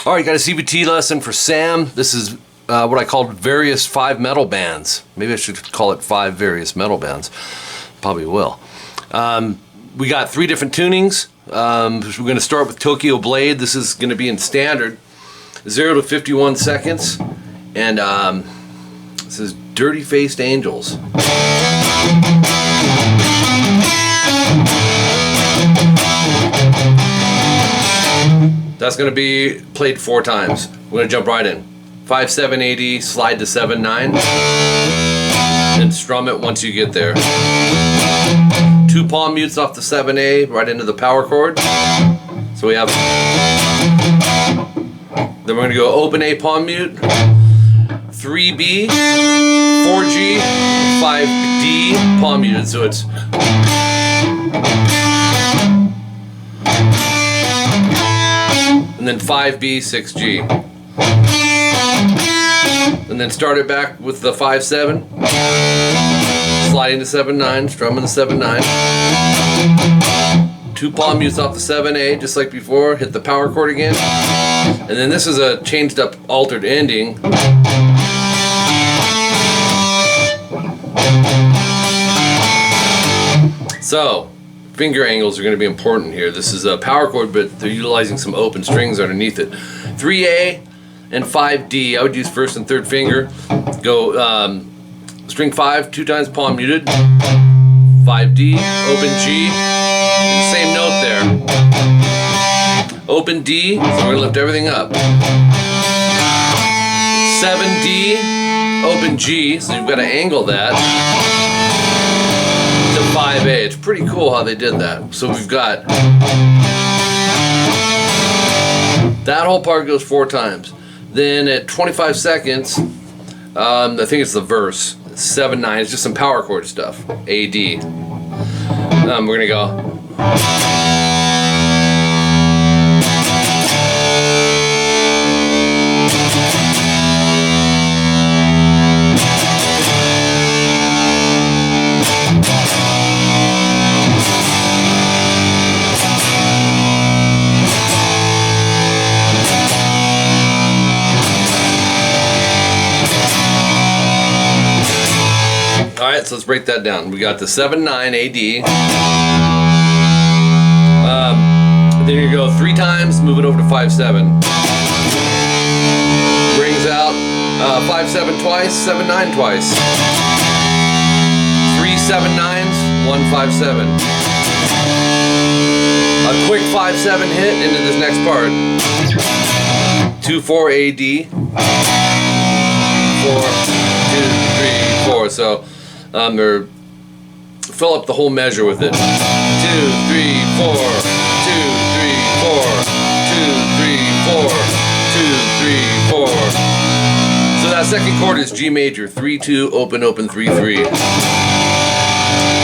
All right, got a CVT lesson for Sam. This is what I called various 5 metal bands. Maybe I should call it 5 various metal bands. Probably will. We got 3 different tunings. We're going to start with Tokyo Blade. This is going to be in standard, 0 to 51 seconds. And this is Dirty Faced Angels. That's going to be played 4 times. We're going to jump right in. 5/7 AD, slide to 7/9, and strum it once you get there. 2 palm mutes off the 7A right into the power chord. So we have. Then we're going to go open A palm mute, 3B, 4G, 5D palm muted. So it's. And then 5B, 6G. And then start it back with the 5/7. Sliding to 7/9, strumming the 7/9. 2 palm mutes off the 7A, just like before. Hit the power chord again. And then this is a changed up, altered ending. So, finger angles are going to be important here. This is a power chord, but they're utilizing some open strings underneath it. 3A and 5D. I would use 1st and 3rd finger. Go string 5, 2 times palm muted. 5D, open G, same note there. Open D, so we're going to lift everything up. 7D, open G, so you've got to angle that. 5A. It's pretty cool how they did that. So we've got that whole part goes 4 times. Then at 25 seconds, I think it's the verse. 7/9. It's just some power chord stuff. AD. We're gonna go. Alright, so let's break that down. We got the 7/9 AD. Then you go 3 times, move it over to 5/7. Brings out 5/7 twice, 7/9 twice. 3 7/9s, 1 5/7. A quick 5/7 hit into this next part. 2/4 AD. 4 2 3 4. So or fill up the whole measure with it. 2 3 4, 2 3 4, 2 3 4, 2 3 4. So that second chord is G major, 3 2, open open 3 3.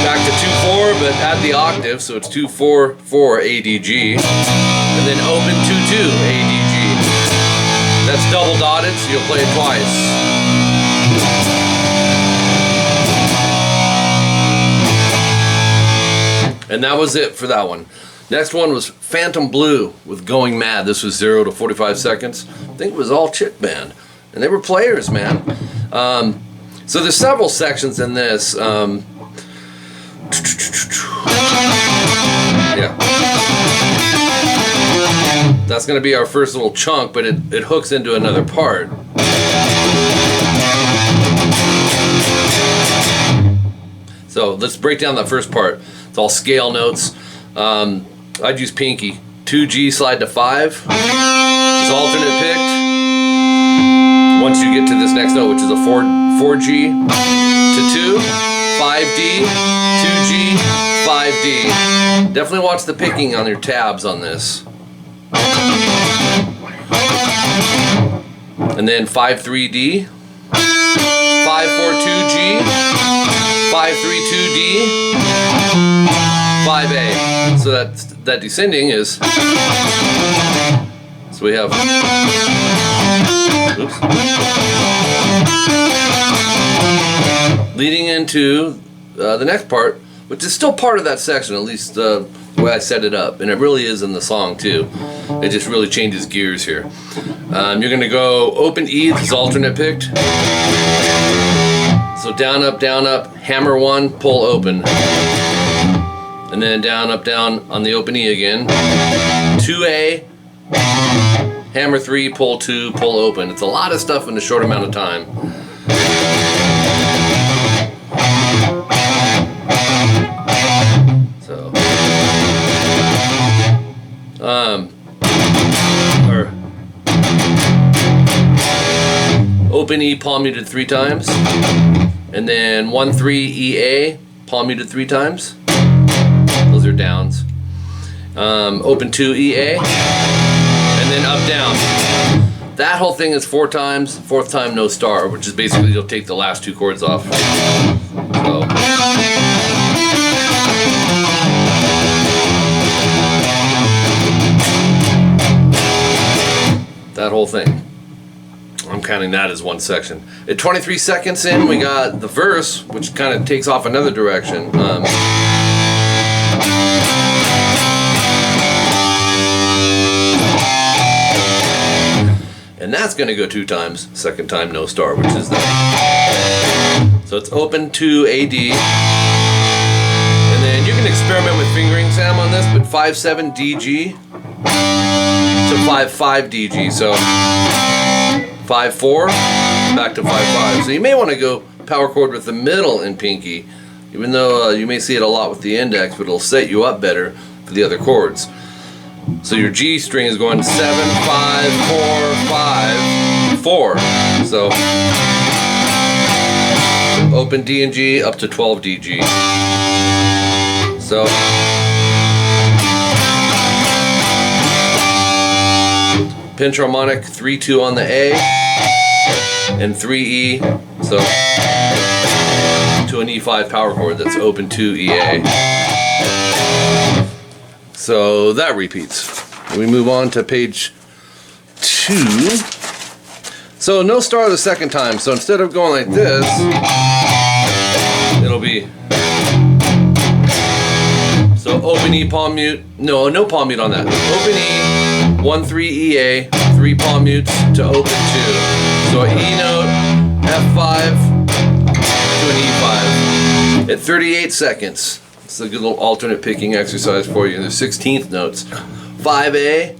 Back to 2 4, but add the octave, so it's 2 4 4 ADG, and then open 2 2 ADG. That's double dotted, so you'll play it twice. And that was it for that one. Next one was Phantom Blue with Going Mad. This was 0 to 45 seconds. I think it was all chick band. And they were players, man. So there's several sections in this. Yeah. That's going to be our first little chunk, but it hooks into another part. So let's break down that first part. It's all scale notes. I'd use pinky. 2G slide to 5 is alternate picked. Once you get to this next note, which is a 4G to 2, 5D, 2G, 5D. Definitely watch the picking on your tabs on this. And then 5-3D, 5-4-2G, 5-3-2D, 5A. So that descending is. So we have. Oops. Leading into the next part, which is still part of that section, at least the way I set it up, and it really is in the song too. It just really changes gears here. You're going to go open E, this is alternate picked. So down, up, hammer 1, pull open. And then down, on the open E again. 2A, hammer 3, pull 2, pull open. It's a lot of stuff in a short amount of time. So, open E, palm muted 3 times. And then 1-3 EA, palm muted 3 times. Those are downs. Open 2 EA, and then up down. That whole thing is 4 times. 4th time no star, which is basically you'll take the last 2 chords off. So. That whole thing. I'm counting that as one section. At 23 seconds in, we got the verse, which kind of takes off another direction. And that's going to go 2 times. 2nd time no star, which is that. So it's open to AD. And then you can experiment with fingering, Sam, on this, but 5-7 DG to 5-5 DG. So 5-4 back to 5-5. So you may want to go power chord with the middle and pinky, even though you may see it a lot with the index, but it'll set you up better for the other chords. So your G string is going 7, 5, 4, 5, 4. So open D and G up to 12 DG. So pinch harmonic 3-2 on the A and 3E, so to an E5 power chord that's open to EA. So that repeats. We move on to page 2. So no star the 2nd time. So instead of going like this, it'll be so open E, palm mute. No palm mute on that. Open E, 1-3 EA, 3 palm mutes to open 2. So an E note, F5 to an E5 at 38 seconds. It's a good little alternate picking exercise for you. There's 16th notes. 5A.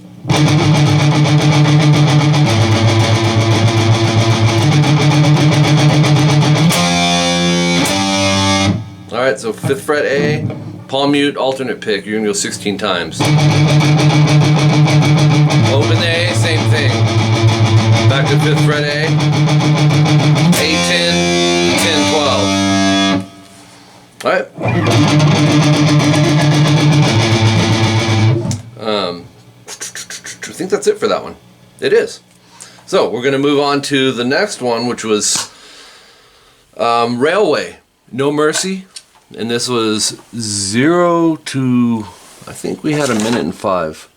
Alright, so 5th fret A, palm mute, alternate pick. You're going to go 16 times. Open the A, same thing. Back to 5th fret A. 8, 10, 10, 12. Alright. I think that's it for that one. It is. So we're going to move on to the next one, which was Railway, No Mercy. And this was 0 to, I think we had 1 minute and 5.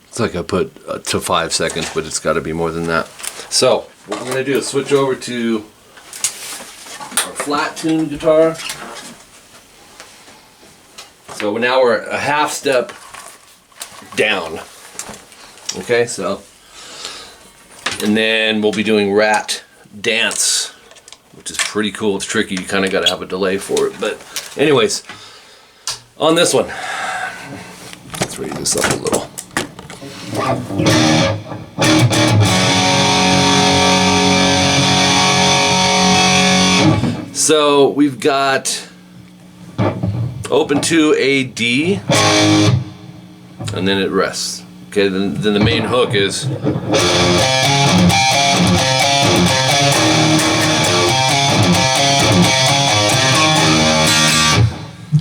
It's like I put to 5 seconds, but it's got to be more than that. So what we're going to do is switch over to our flat tuned guitar. So now we're a half step down. Okay, so, and then we'll be doing RATT dance, which is pretty cool. It's tricky. You kind of got to have a delay for it. But anyways, on this one, let's raise this up a little. So we've got open to a D, and then it rests. Okay, then the main hook is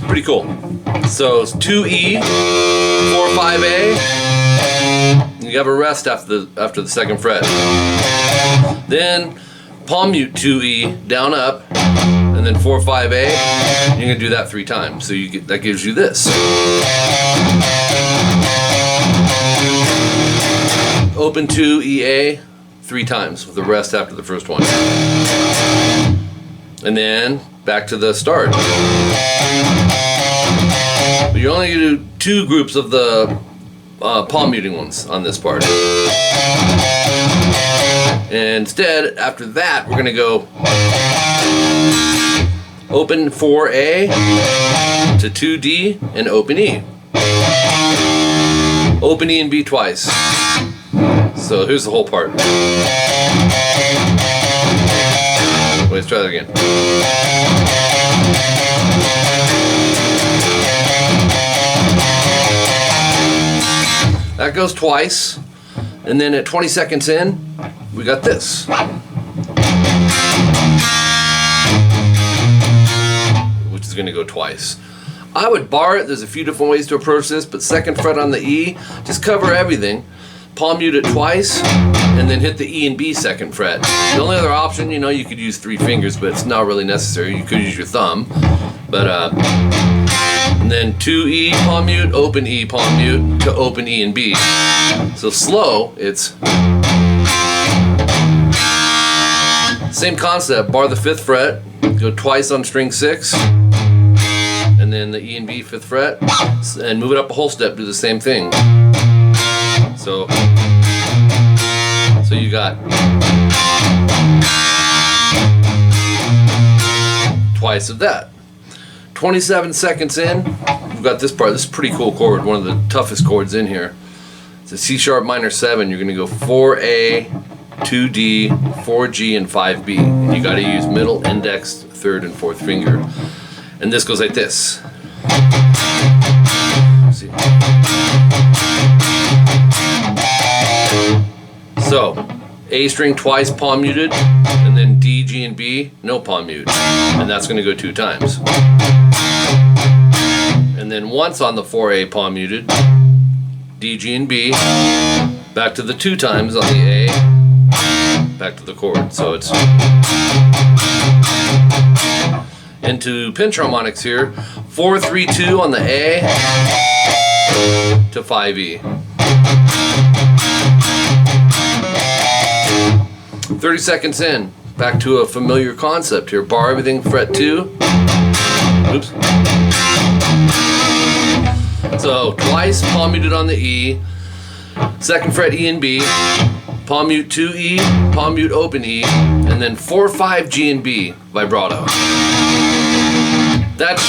pretty cool. So it's 2E, 4-5A. You have a rest after the 2nd fret. Then palm mute 2E, down up, and then 4-5A. You're gonna do that 3 times. So you get, that gives you this. Open 2 EA, 3 times with the rest after the first one. And then back to the start. But you're only going to do 2 groups of the palm muting ones on this part. And instead, after that, we're going to go open 4A to 2D and open E. Open E and B twice. So here's the whole part. Let's try that again. That goes twice, and then at 20 seconds in, we got this. Which is going to go twice. I would bar it. There's a few different ways to approach this, but 2nd fret on the E, just cover everything. Palm mute it twice, and then hit the E and B 2nd fret. The only other option, you know, you could use 3 fingers, but it's not really necessary. You could use your thumb, but and then 2E palm mute, open E palm mute to open E and B. So slow, it's same concept. Bar the 5th fret, go twice on string 6, and then the E and B 5th fret, and move it up a whole step. Do the same thing. So you got twice of that. 27 seconds in, we've got this part. This is a pretty cool chord, one of the toughest chords in here. It's a C sharp minor 7. You're going to go 4A, 2D, 4G, and 5B. And you got to use middle, index, 3rd, and 4th finger. And this goes like this. Let's see. So, A string twice palm muted, and then D, G, and B, no palm mute. And that's going to go 2 times. And then once on the 4A palm muted, D, G, and B, back to the 2 times on the A, back to the chord. So it's into pinch harmonics here. 4, 3, 2 on the A to 5E. 30 seconds in, back to a familiar concept here. Bar everything, fret 2. Oops. So twice palm muted on the E, 2nd fret E and B, palm mute 2E, palm mute open E, and then 4, 5 G and B vibrato. That's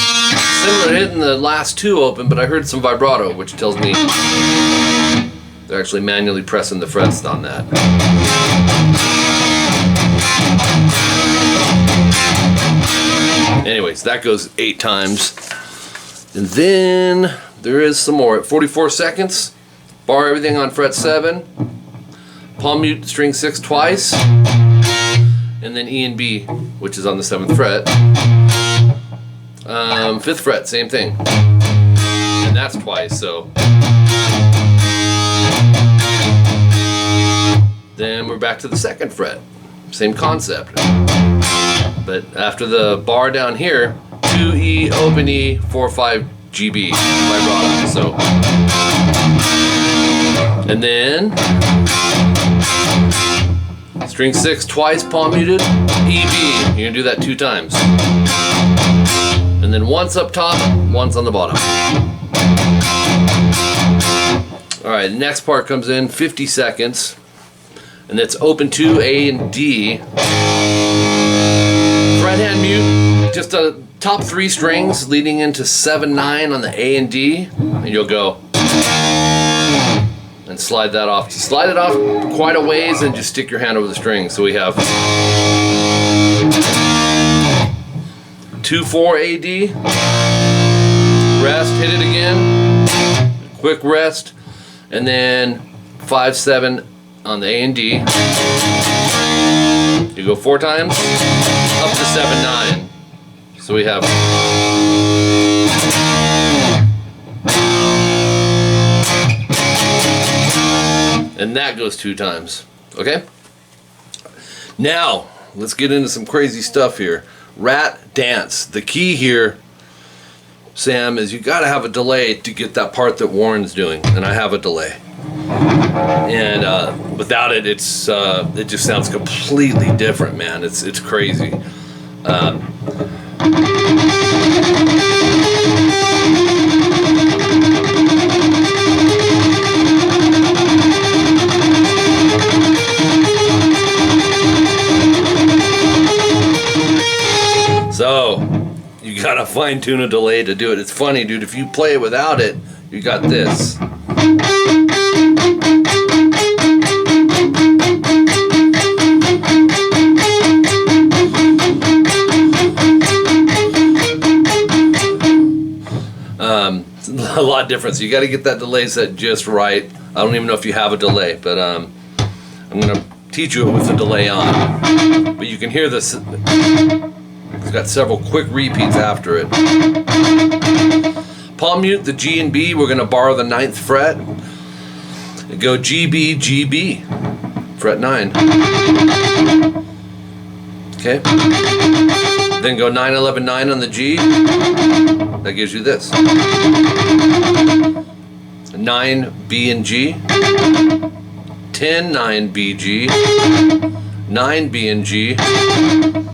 similar to hitting the last 2 open, but I heard some vibrato, which tells me they're actually manually pressing the frets on that. Anyways, that goes 8 times. And then there is some more. At 44 seconds, bar everything on fret 7, palm mute string 6 twice, and then E and B, which is on the 7th fret. 5th fret, same thing. And that's twice, so. Then we're back to the 2nd fret. Same concept. But after the bar down here, 2E, open E, 4, 5 GB vibrato. So, and then string 6 twice palm muted, E, B. You're gonna do that 2 times. And then once up top, once on the bottom. Alright, the next part comes in 50 seconds. And that's open 2, A and D. Right hand mute, just the top 3 strings leading into 7, 9 on the A and D. And you'll go and slide that off. Slide it off quite a ways and just stick your hand over the string. So we have 2, 4 A, D. Rest, hit it again. Quick rest. And then 5, 7 on the A and D. You go 4 times, up to 7, 9. So we have and that goes 2 times. Okay? Now, let's get into some crazy stuff here. RATT dance. The key here, Sam, is you gotta have a delay to get that part that Warren's doing, and I have a delay. and without it, it just sounds completely different, man. It's crazy. So you gotta fine tune a delay to do it. It's funny, dude. If you play it without it, you got this. A lot of difference. You got to get that delay set just right. I don't even know if you have a delay, but I'm gonna teach you it with the delay on. But you can hear this. It's got several quick repeats after it. Palm mute the G and B. We're gonna borrow the 9th fret. Go G B G B, fret 9. Okay. Then go 9 11 9 on the G. That gives you this. 9 B and G. 10 9 B G. 9 B and G.